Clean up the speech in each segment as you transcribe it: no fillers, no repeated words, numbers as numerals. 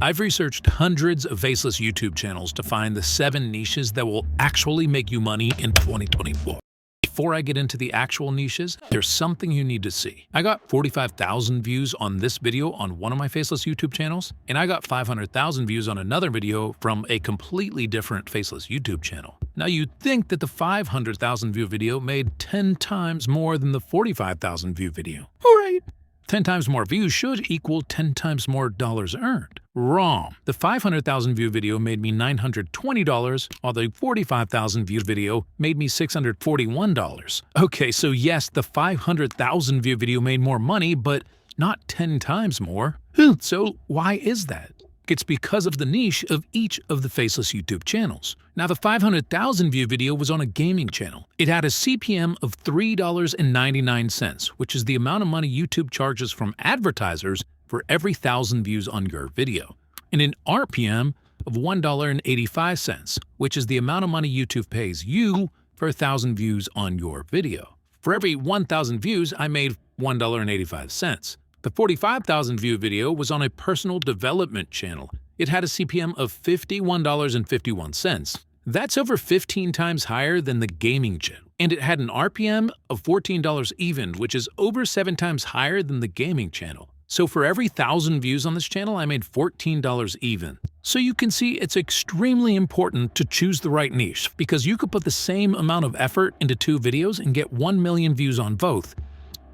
I've researched hundreds of faceless YouTube channels to find the 7 niches that will actually make you money in 2024. Before I get into the actual niches, there's something you need to see. I got 45,000 views on this video on one of my faceless YouTube channels, and I got 500,000 views on another video from a completely different faceless YouTube channel. Now you'd think that the 500,000 view video made 10 times more than the 45,000 view video. All right. 10 times more views should equal 10 times more dollars earned. Wrong. The 500,000 view video made me $920, while the 45,000 view video made me $641. Okay, so yes, the 500,000 view video made more money, but not 10 times more. So why is that? It's because of the niche of each of the faceless YouTube channels. Now, the 500,000 view video was on a gaming channel. It had a CPM of $3.99, which is the amount of money YouTube charges from advertisers for every 1,000 views on your video, and an RPM of $1.85, which is the amount of money YouTube pays you for 1,000 views on your video. For every 1,000 views, I made $1.85. The 45,000 view video was on a personal development channel. It had a CPM of $51.51. That's over 15 times higher than the gaming channel. And it had an RPM of $14 even, which is over 7 times higher than the gaming channel. So for every 1,000 views on this channel, I made $14 even. So you can see it's extremely important to choose the right niche, because you could put the same amount of effort into 2 videos and get 1 million views on both.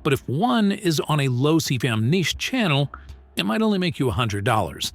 But if one is on a low CPM niche channel, it might only make you $100,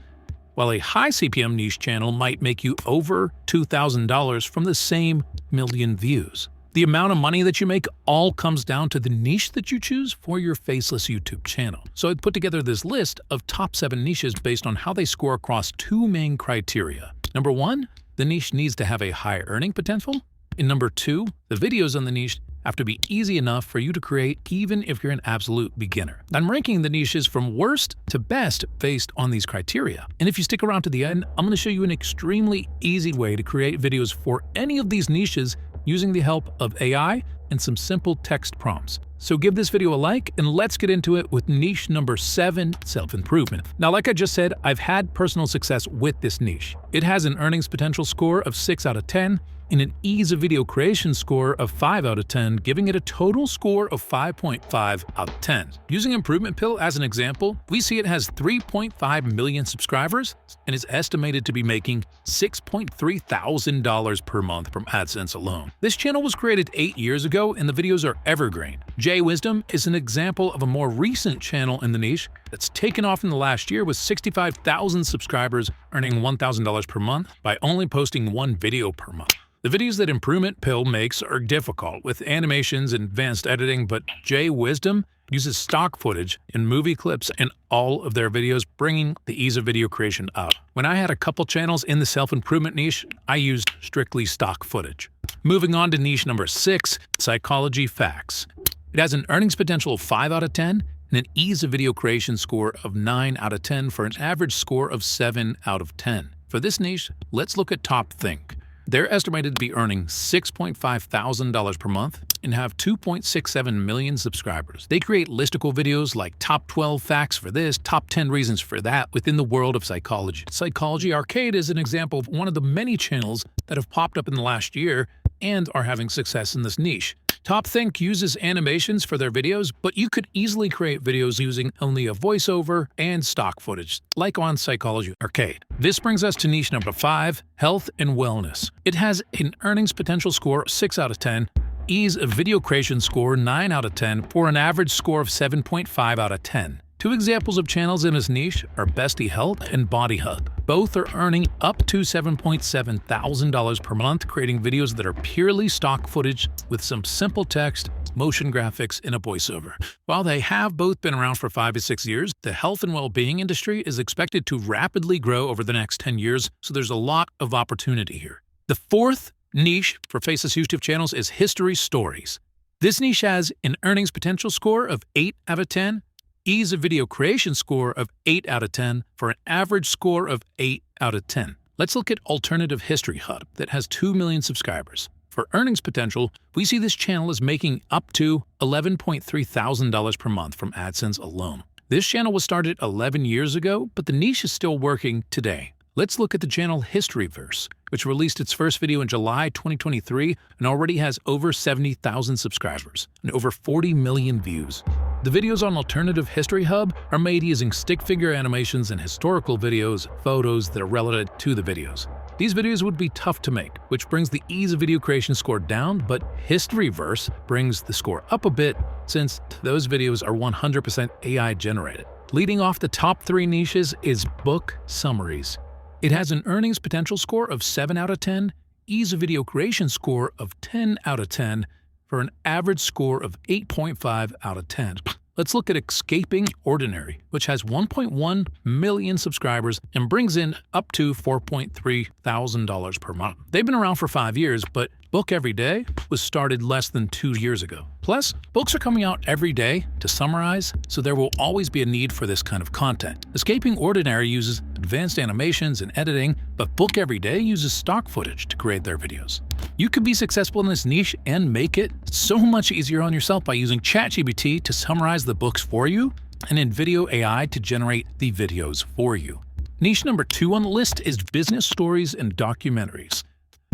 while a high CPM niche channel might make you over $2,000 from the same million views. The amount of money that you make all comes down to the niche that you choose for your faceless YouTube channel. So I put together this list of top 7 niches based on how they score across 2 main criteria. Number 1, the niche needs to have a high earning potential. And number 2, the videos on the niche have to be easy enough for you to create even if you're an absolute beginner. I'm ranking the niches from worst to best based on these criteria. And if you stick around to the end, I'm going to show you an extremely easy way to create videos for any of these niches using the help of AI and some simple text prompts. So give this video a like and let's get into it with niche number 7, self-improvement. Now, like I just said, I've had personal success with this niche. It has an earnings potential score of 6 out of 10 and an ease of video creation score of 5 out of 10, giving it a total score of 5.5 out of 10. Using Improvement Pill as an example, we see it has 3.5 million subscribers and is estimated to be making $6.3 thousand per month from AdSense alone. This channel was created 8 years ago and the videos are evergreen. Jay Wisdom is an example of a more recent channel in the niche that's taken off in the last year with 65,000 subscribers earning $1,000 per month by only posting 1 video per month. The videos that Improvement Pill makes are difficult with animations and advanced editing, but Jay Wisdom uses stock footage and movie clips in all of their videos, bringing the ease of video creation up. When I had a couple channels in the self-improvement niche, I used strictly stock footage. Moving on to niche number 6, psychology facts. It has an earnings potential of 5 out of 10 and an ease of video creation score of 9 out of 10 for an average score of 7 out of 10. For this niche, let's look at Top Think. They're estimated to be earning $6.5 thousand per month and have 2.67 million subscribers. They create listicle videos like top 12 facts for this, top 10 reasons for that within the world of psychology. Psychology Arcade is an example of one of the many channels that have popped up in the last year and are having success in this niche. Top Think uses animations for their videos, but you could easily create videos using only a voiceover and stock footage, like on Psychology Arcade. This brings us to niche number 5, health and wellness. It has an earnings potential score of 6 out of 10, ease of video creation score 9 out of 10 for an average score of 7.5 out of 10. 2 examples of channels in this niche are Bestie Health and Body Hub. Both are earning up to $7.7 thousand per month, creating videos that are purely stock footage with some simple text, motion graphics, and a voiceover. While they have both been around for 5 to 6 years, the health and well-being industry is expected to rapidly grow over the next 10 years, so there's a lot of opportunity here. The 4th niche for faceless YouTube channels is history stories. This niche has an earnings potential score of 8 out of 10, ease of video creation score of 8 out of 10 for an average score of 8 out of 10. Let's look at Alternative History Hub that has 2 million subscribers. For earnings potential, we see this channel is making up to $11.3 thousand per month from AdSense alone. This channel was started 11 years ago, but the niche is still working today. Let's look at the channel Historyverse, which released its first video in July 2023 and already has over 70,000 subscribers and over 40 million views. The videos on Alternative History Hub are made using stick figure animations and historical videos, photos that are relevant to the videos. These videos would be tough to make, which brings the ease of video creation score down, but Historyverse brings the score up a bit since those videos are 100% AI generated. Leading off the top 3 niches is book summaries. It has an earnings potential score of 7 out of 10, ease of video creation score of 10 out of 10, for an average score of 8.5 out of 10. Let's look at Escaping Ordinary, which has 1.1 million subscribers and brings in up to $4.3 thousand per month. They've been around for 5 years, but Book Every Day was started less than 2 years ago. Plus, books are coming out every day to summarize, so there will always be a need for this kind of content. Escaping Ordinary uses advanced animations and editing, but Book Every Day uses stock footage to create their videos. You could be successful in this niche and make it so much easier on yourself by using ChatGPT to summarize the books for you and Invideo AI to generate the videos for you. Niche number 2 on the list is business stories and documentaries.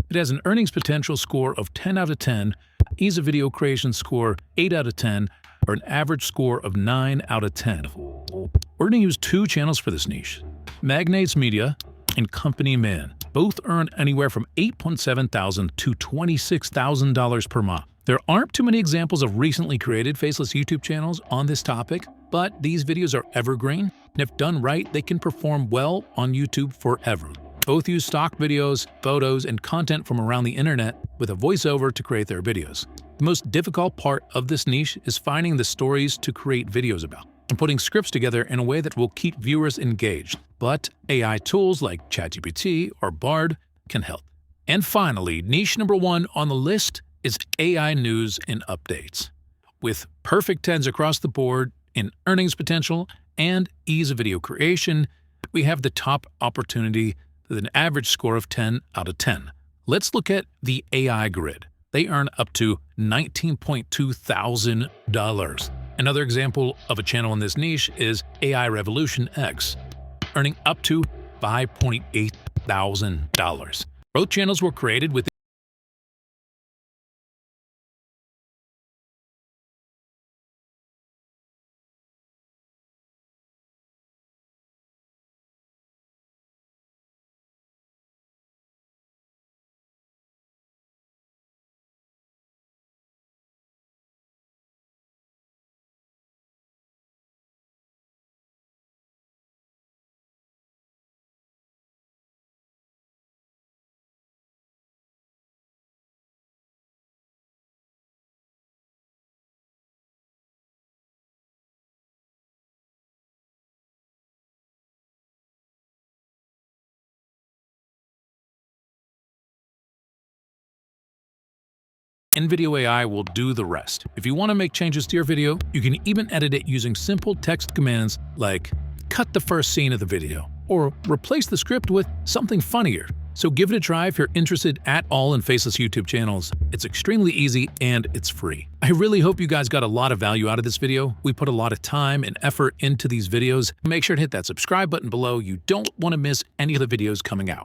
It has an earnings potential score of 10 out of 10, ease of video creation score 8 out of 10, or an average score of 9 out of 10. We're going to use 2 channels for this niche, Magnates Media and Company Man. Both earn anywhere from $8.7 to $26,000 per month. There aren't too many examples of recently created faceless YouTube channels on this topic, but these videos are evergreen, and if done right, they can perform well on YouTube forever. Both use stock videos, photos, and content from around the internet with a voiceover to create their videos. The most difficult part of this niche is finding the stories to create videos about and putting scripts together in a way that will keep viewers engaged. But AI tools like ChatGPT or Bard can help. And finally, niche number 1 on the list is AI news and updates. With perfect 10s across the board in earnings potential and ease of video creation, we have the top opportunity with an average score of 10 out of 10. Let's look at the AI grid. They earn up to $19.2 thousand. Another example of a channel in this niche is AI Revolution X, earning up to $5.8 thousand. Both channels were created with Invideo AI will do the rest. If you want to make changes to your video, you can even edit it using simple text commands like cut the first scene of the video or replace the script with something funnier. So give it a try if you're interested at all in faceless YouTube channels. It's extremely easy and it's free. I really hope you guys got a lot of value out of this video. We put a lot of time and effort into these videos. Make sure to hit that subscribe button below. You don't want to miss any of the videos coming out.